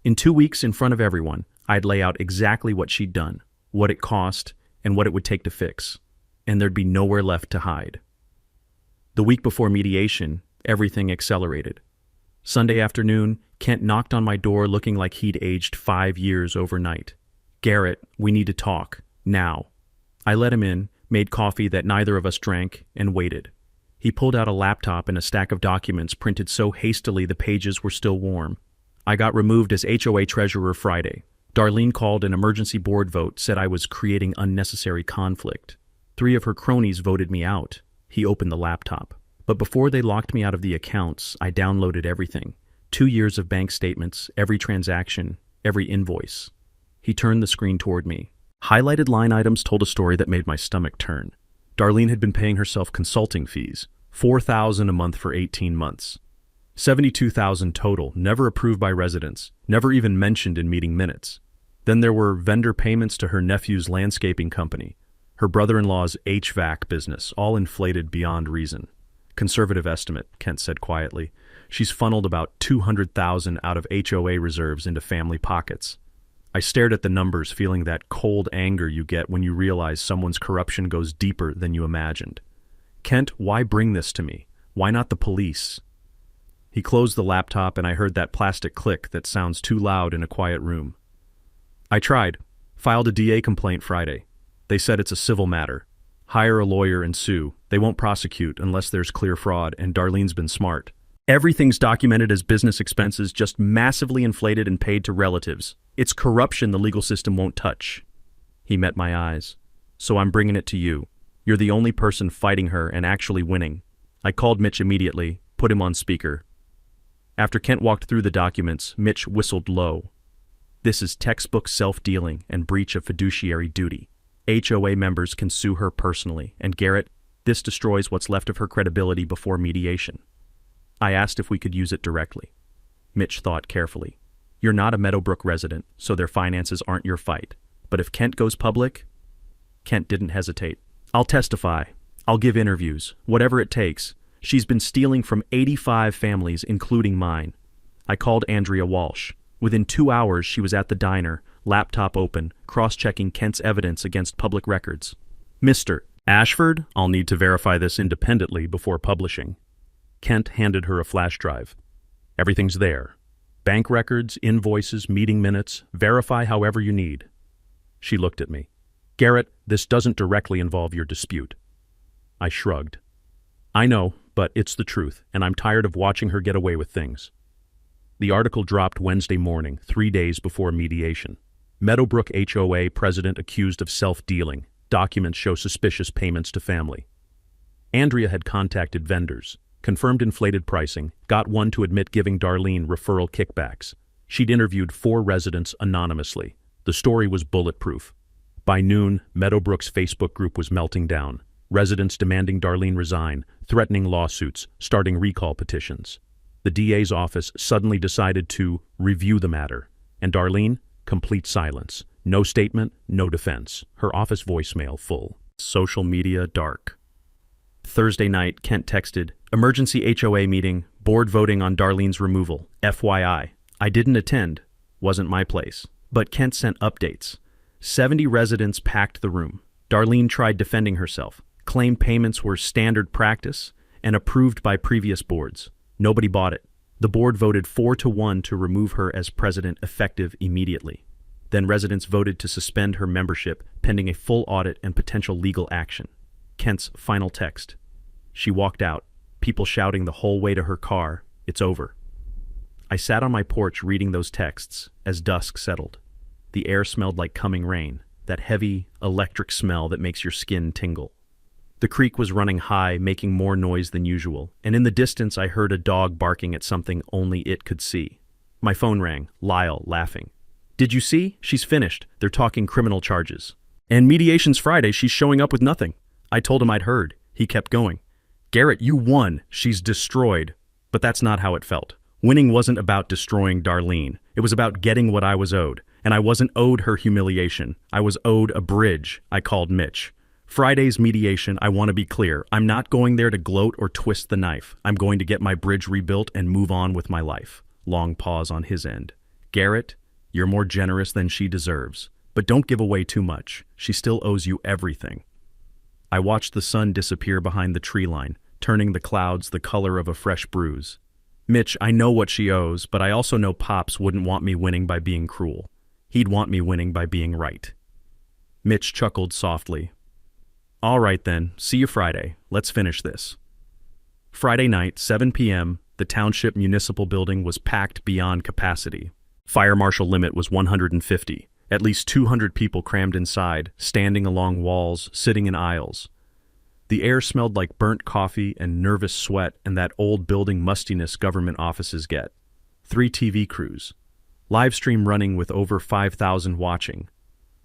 In 2 weeks, in front of everyone, I'd lay out exactly what she'd done, what it cost, and what it would take to fix. And there'd be nowhere left to hide. The week before mediation, everything accelerated. Sunday afternoon, Kent knocked on my door looking like he'd aged 5 years overnight. "Garrett, we need to talk. Now." I let him in, made coffee that neither of us drank, and waited. He pulled out a laptop and a stack of documents printed so hastily the pages were still warm. I got removed as HOA treasurer Friday. Darlene called an emergency board vote, said I was creating unnecessary conflict. 3 of her cronies voted me out. He opened the laptop. But before they locked me out of the accounts, I downloaded everything. 2 years of bank statements, every transaction, every invoice. He turned the screen toward me. Highlighted line items told a story that made my stomach turn. Darlene had been paying herself consulting fees, $4,000 a month for 18 months. $72,000 total, never approved by residents, never even mentioned in meeting minutes. Then there were vendor payments to her nephew's landscaping company, her brother-in-law's HVAC business, all inflated beyond reason. "Conservative estimate," Kent said quietly. "She's funneled about $200,000 out of HOA reserves into family pockets." I stared at the numbers, feeling that cold anger you get when you realize someone's corruption goes deeper than you imagined. "Kent, why bring this to me? Why not the police?" He closed the laptop and I heard that plastic click that sounds too loud in a quiet room. "I tried. Filed a DA complaint Friday. They said it's a civil matter. Hire a lawyer and sue. They won't prosecute unless there's clear fraud, and Darlene's been smart. Everything's documented as business expenses, just massively inflated and paid to relatives. It's corruption the legal system won't touch. He met my eyes. So I'm bringing it to you. You're the only person fighting her and actually winning. I called Mitch immediately, put him on speaker. After Kent walked through the documents, Mitch whistled low. This is textbook self-dealing and breach of fiduciary duty. HOA members can sue her personally, and Garrett, this destroys what's left of her credibility before mediation. I asked if we could use it directly. Mitch thought carefully. You're not a Meadowbrook resident, so their finances aren't your fight. But if Kent goes public... Kent didn't hesitate. I'll testify. I'll give interviews. Whatever it takes. She's been stealing from 85 families, including mine. I called Andrea Walsh. Within 2 hours, she was at the diner, laptop open, cross-checking Kent's evidence against public records. Mr. Ashford, I'll need to verify this independently before publishing. Kent handed her a flash drive. Everything's there. Bank records, invoices, meeting minutes. Verify however you need. She looked at me. Garrett, this doesn't directly involve your dispute. I shrugged. I know, but it's the truth, and I'm tired of watching her get away with things. The article dropped Wednesday morning, 3 days before mediation. Meadowbrook HOA president accused of self-dealing. Documents show suspicious payments to family. Andrea had contacted vendors, confirmed inflated pricing, got one to admit giving Darlene referral kickbacks. She'd interviewed 4 residents anonymously. The story was bulletproof. By noon, Meadowbrook's Facebook group was melting down. Residents demanding Darlene resign, threatening lawsuits, starting recall petitions. The DA's office suddenly decided to review the matter. And Darlene? Complete silence. No statement, no defense. Her office voicemail full. Social media dark. Thursday night, Kent texted, emergency HOA meeting, board voting on Darlene's removal. FYI. I didn't attend. Wasn't my place. But Kent sent updates. 70 residents packed the room. Darlene tried defending herself, claimed payments were standard practice and approved by previous boards. Nobody bought it. The board voted 4-1 to remove her as president effective immediately. Then residents voted to suspend her membership pending a full audit and potential legal action. Kent's final text. She walked out, people shouting the whole way to her car, "It's over." I sat on my porch reading those texts as dusk settled. The air smelled like coming rain, that heavy, electric smell that makes your skin tingle. The creek was running high, making more noise than usual, and in the distance I heard a dog barking at something only it could see. My phone rang, Lyle laughing. "Did you see? She's finished. They're talking criminal charges. And mediation's Friday, she's showing up with nothing." I told him I'd heard. He kept going. "Garrett, you won. She's destroyed." But that's not how it felt. Winning wasn't about destroying Darlene. It was about getting what I was owed. And I wasn't owed her humiliation. I was owed a bridge. I called Mitch. Friday's mediation, I want to be clear. I'm not going there to gloat or twist the knife. I'm going to get my bridge rebuilt and move on with my life. Long pause on his end. Garrett, you're more generous than she deserves. But don't give away too much. She still owes you everything. I watched the sun disappear behind the tree line, turning the clouds the color of a fresh bruise. Mitch, I know what she owes, but I also know Pops wouldn't want me winning by being cruel. He'd want me winning by being right. Mitch chuckled softly. All right then, see you Friday. Let's finish this. Friday night, 7 p.m., the Township Municipal Building was packed beyond capacity. Fire marshal limit was 150. At least 200 people crammed inside, standing along walls, sitting in aisles. The air smelled like burnt coffee and nervous sweat and that old building mustiness government offices get. 3 TV crews. Live stream running with over 5,000 watching.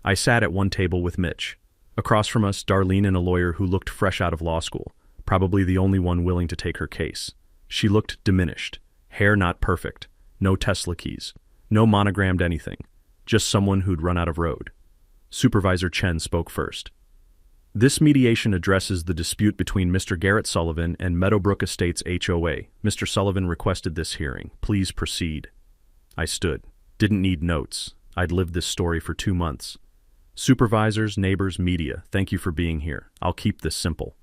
I sat at one table with Mitch. Across from us, Darlene and a lawyer who looked fresh out of law school, probably the only one willing to take her case. She looked diminished. Hair not perfect. No Tesla keys. No monogrammed anything. Just someone who'd run out of road. Supervisor Chen spoke first. This mediation addresses the dispute between Mr. Garrett Sullivan and Meadowbrook Estates HOA. Mr. Sullivan requested this hearing. Please proceed. I stood. Didn't need notes. I'd lived this story for 2 months. Supervisors, neighbors, media, thank you for being here. I'll keep this simple.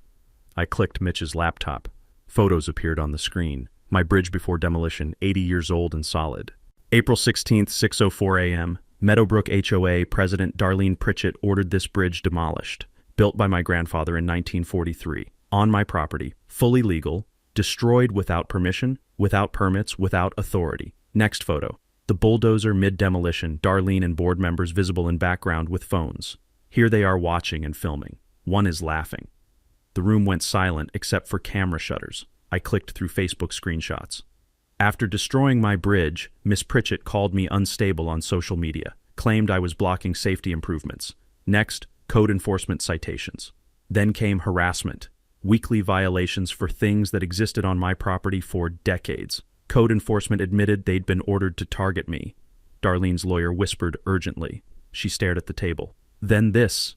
I clicked Mitch's laptop. Photos appeared on the screen. My bridge before demolition, 80 years old and solid. April 16th, 6:04 a.m. Meadowbrook HOA President Darlene Pritchett ordered this bridge demolished. built by my grandfather in 1943, on my property, fully legal, destroyed without permission, without permits, without authority. Next photo. The bulldozer mid-demolition, Darlene and board members visible in background with phones. Here they are watching and filming. One is laughing. The room went silent except for camera shutters. I clicked through Facebook screenshots. After destroying my bridge, Miss Pritchett called me unstable on social media, claimed I was blocking safety improvements. Next, code enforcement citations. Then came harassment, weekly violations for things that existed on my property for decades. Code enforcement admitted they'd been ordered to target me. Darlene's lawyer whispered urgently. She stared at the table. Then this.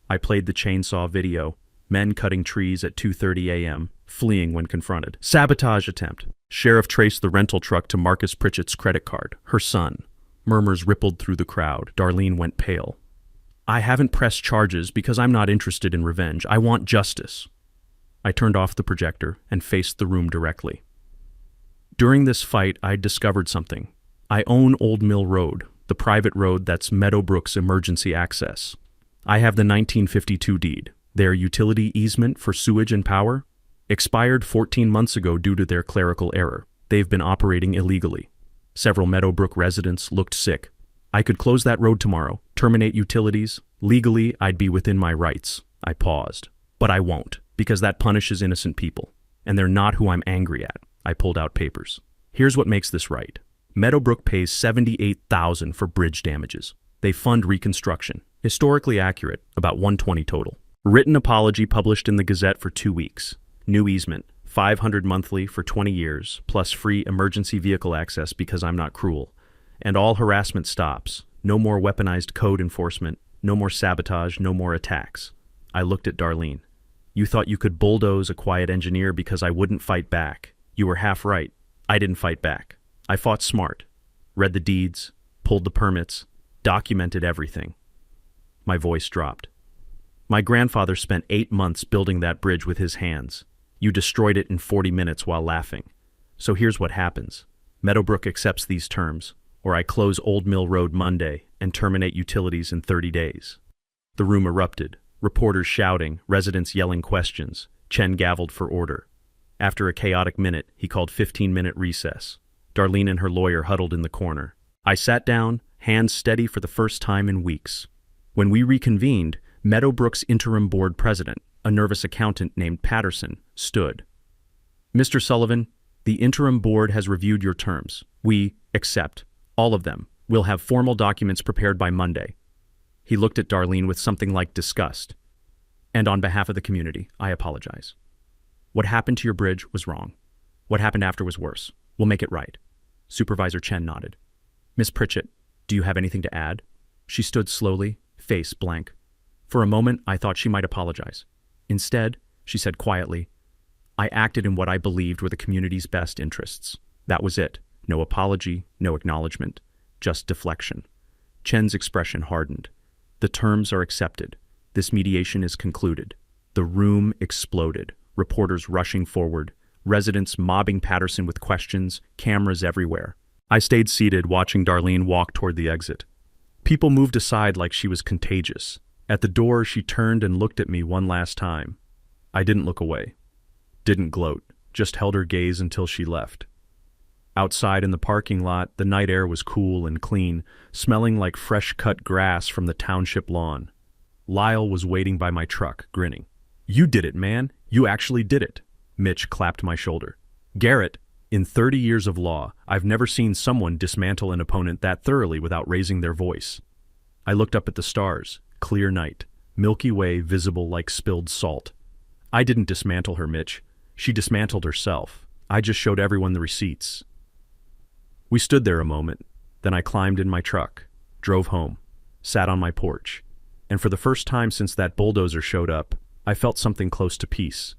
I played the chainsaw video. Men cutting trees at 2:30 a.m., fleeing when confronted. Sabotage attempt. Sheriff traced the rental truck to Marcus Pritchett's credit card, her son. Murmurs rippled through the crowd. Darlene went pale. I haven't pressed charges because I'm not interested in revenge. I want justice. I turned off the projector and faced the room directly. During this fight, I discovered something. I own Old Mill Road, the private road that's Meadowbrook's emergency access. I have the 1952 deed, their utility easement for sewage and power, expired 14 months ago due to their clerical error. They've been operating illegally. Several Meadowbrook residents looked sick. I could close that road tomorrow, terminate utilities. Legally, I'd be within my rights. I paused. But I won't, because that punishes innocent people. And they're not who I'm angry at. I pulled out papers. Here's what makes this right. Meadowbrook pays $78,000 for bridge damages. They fund reconstruction. Historically accurate, about $120 total. Written apology published in the Gazette for 2 weeks. New easement, $500 monthly for 20 years, plus free emergency vehicle access because I'm not cruel. And all harassment stops. No more weaponized code enforcement. No more sabotage. No more attacks. I looked at Darlene. You thought you could bulldoze a quiet engineer because I wouldn't fight back. You were half right. I didn't fight back. I fought smart. Read the deeds, pulled the permits, documented everything. My voice dropped. My grandfather spent 8 months building that bridge with his hands. You destroyed it in 40 minutes while laughing. So here's what happens. Meadowbrook accepts these terms, or I close Old Mill Road Monday and terminate utilities in 30 days. The room erupted. Reporters shouting, residents yelling questions. Chen gavelled for order. After a chaotic minute, he called 15-minute recess. Darlene and her lawyer huddled in the corner. I sat down, hands steady for the first time in weeks. When we reconvened, Meadowbrook's interim board president, a nervous accountant named Patterson, stood. Mr. Sullivan, the interim board has reviewed your terms. We accept. All of them. We'll have formal documents prepared by Monday. He looked at Darlene with something like disgust. And on behalf of the community, I apologize. What happened to your bridge was wrong. What happened after was worse. We'll make it right. Supervisor Chen nodded. Miss Pritchett, do you have anything to add? She stood slowly, face blank. For a moment, I thought she might apologize. Instead, she said quietly, I acted in what I believed were the community's best interests. That was it. No apology, no acknowledgement, just deflection. Chen's expression hardened. The terms are accepted. This mediation is concluded. The room exploded. Reporters rushing forward. Residents mobbing Patterson with questions. Cameras everywhere. I stayed seated, watching Darlene walk toward the exit. People moved aside like she was contagious. At the door, she turned and looked at me one last time. I didn't look away. Didn't gloat. Just held her gaze until she left. Outside in the parking lot, the night air was cool and clean, smelling like fresh-cut grass from the township lawn. Lyle was waiting by my truck, grinning. You did it, man. You actually did it. Mitch clapped my shoulder. Garrett, in 30 years of law, I've never seen someone dismantle an opponent that thoroughly without raising their voice. I looked up at the stars. Clear night. Milky Way visible like spilled salt. I didn't dismantle her, Mitch. She dismantled herself. I just showed everyone the receipts. We stood there a moment. Then I climbed in my truck, drove home, sat on my porch, and for the first time since that bulldozer showed up, I felt something close to peace.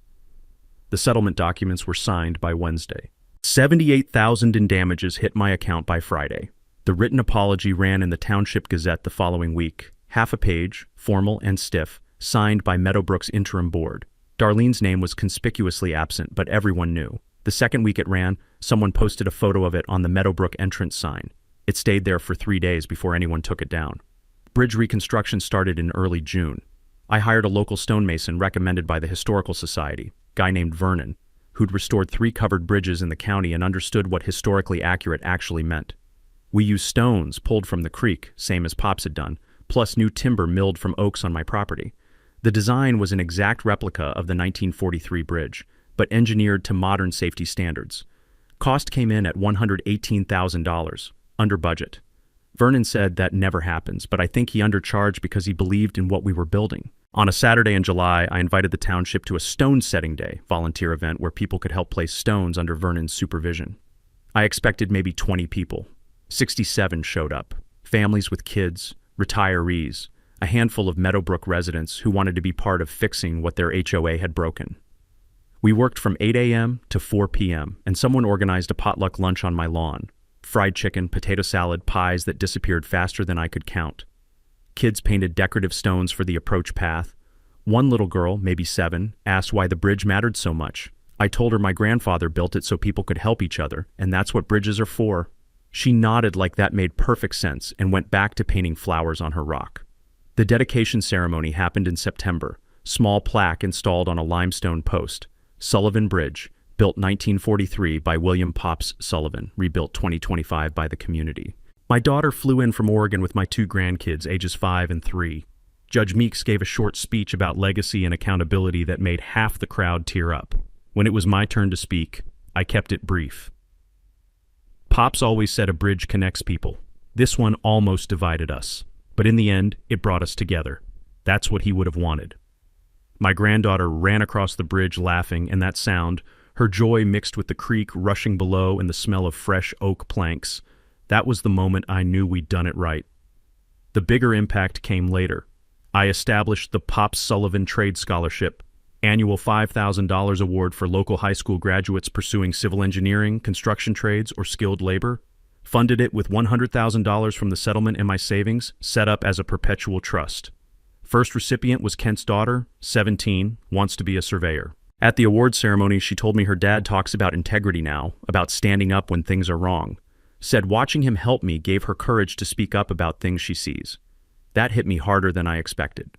The settlement documents were signed by Wednesday. $78,000 in damages hit my account by Friday. The written apology ran in the Township Gazette the following week, half a page, formal and stiff, signed by Meadowbrook's interim board. Darlene's name was conspicuously absent, but everyone knew. The second week it ran, someone posted a photo of it on the Meadowbrook entrance sign. It stayed there for 3 days before anyone took it down. Bridge reconstruction started in early June. I hired a local stonemason recommended by the Historical Society, guy named Vernon, who'd restored 3 covered bridges in the county and understood what historically accurate actually meant. We used stones pulled from the creek, same as Pops had done, plus new timber milled from oaks on my property. The design was an exact replica of the 1943 bridge, but engineered to modern safety standards. Cost came in at $118,000, under budget. Vernon said that never happens, but I think he undercharged because he believed in what we were building. On a Saturday in July, I invited the township to a stone setting day volunteer event where people could help place stones under Vernon's supervision. I expected maybe 20 people. 67 showed up. Families with kids, retirees, a handful of Meadowbrook residents who wanted to be part of fixing what their HOA had broken. We worked from 8 a.m. to 4 p.m., and someone organized a potluck lunch on my lawn. Fried chicken, potato salad, pies that disappeared faster than I could count. Kids painted decorative stones for the approach path. One little girl, maybe 7, asked why the bridge mattered so much. I told her my grandfather built it so people could help each other, and that's what bridges are for. She nodded like that made perfect sense and went back to painting flowers on her rock. The dedication ceremony happened in September. Small plaque installed on a limestone post. Sullivan Bridge, built 1943 by William Pops Sullivan, rebuilt 2025 by the community. My daughter flew in from Oregon with my 2 grandkids, ages 5 and 3. Judge Meeks gave a short speech about legacy and accountability that made half the crowd tear up. When it was my turn to speak, I kept it brief. Pops always said a bridge connects people. This one almost divided us, but in the end, it brought us together. That's what he would have wanted. My granddaughter ran across the bridge laughing, and that sound, her joy mixed with the creek rushing below and the smell of fresh oak planks, that was the moment I knew we'd done it right. The bigger impact came later. I established the Pops Sullivan Trade Scholarship, annual $5,000 award for local high school graduates pursuing civil engineering, construction trades, or skilled labor. Funded it with $100,000 from the settlement in my savings, set up as a perpetual trust. First recipient was Kent's daughter, 17, wants to be a surveyor. At the award ceremony, she told me her dad talks about integrity now, about standing up when things are wrong. Said watching him help me gave her courage to speak up about things she sees. That hit me harder than I expected.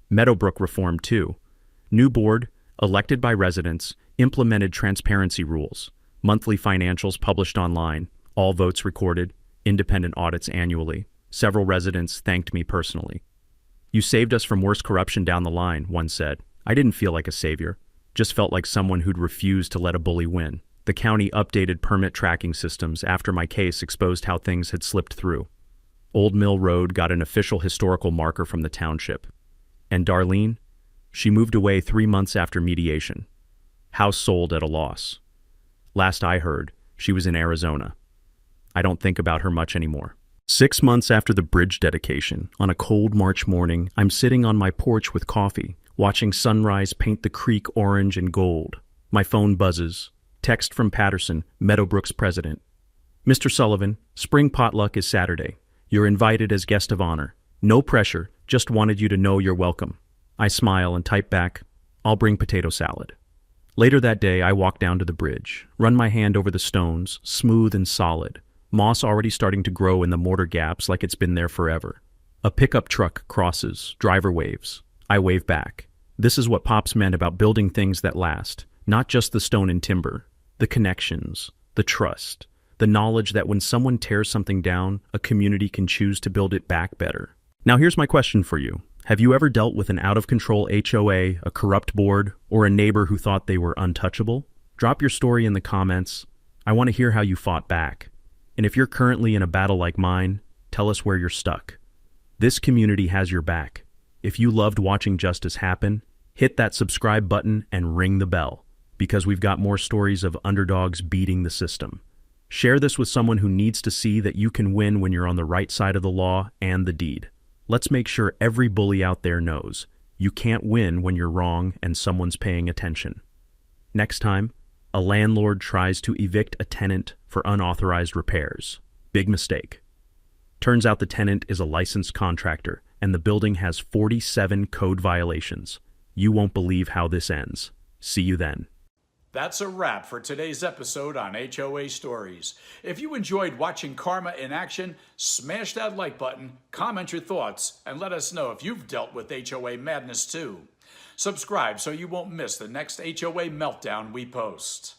Meadowbrook reformed too. New board, elected by residents, implemented transparency rules, monthly financials published online, all votes recorded, independent audits annually. Several residents thanked me personally. You saved us from worse corruption down the line, one said. I didn't feel like a savior, just felt like someone who'd refused to let a bully win. The county updated permit tracking systems after my case exposed how things had slipped through. Old Mill Road got an official historical marker from the township. And Darlene? She moved away 3 months after mediation. House sold at a loss. Last I heard, she was in Arizona. I don't think about her much anymore. 6 months after the bridge dedication, on a cold March morning, I'm sitting on my porch with coffee, watching sunrise paint the creek orange and gold. My phone buzzes. Text from Patterson, Meadowbrook's president. Mr. Sullivan, spring potluck is Saturday. You're invited as guest of honor. No pressure, just wanted you to know you're welcome. I smile and type back, I'll bring potato salad. Later that day, I walk down to the bridge, run my hand over the stones, smooth and solid. Moss already starting to grow in the mortar gaps like it's been there forever. A pickup truck crosses, driver waves. I wave back. This is what Pops meant about building things that last, not just the stone and timber, the connections, the trust, the knowledge that when someone tears something down, a community can choose to build it back better. Now here's my question for you. Have you ever dealt with an out-of-control HOA, a corrupt board, or a neighbor who thought they were untouchable? Drop your story in the comments. I want to hear how you fought back. And if you're currently in a battle like mine, tell us where you're stuck. This community has your back. If you loved watching justice happen, hit that subscribe button and ring the bell, because we've got more stories of underdogs beating the system. Share this with someone who needs to see that you can win when you're on the right side of the law and the deed. Let's make sure every bully out there knows you can't win when you're wrong and someone's paying attention. Next time, a landlord tries to evict a tenant for unauthorized repairs. Big mistake. Turns out the tenant is a licensed contractor and the building has 47 code violations. You won't believe how this ends. See you then. That's a wrap for today's episode on HOA Stories. If you enjoyed watching Karma in action, smash that like button, comment your thoughts, and let us know if you've dealt with HOA madness too. Subscribe so you won't miss the next HOA meltdown we post.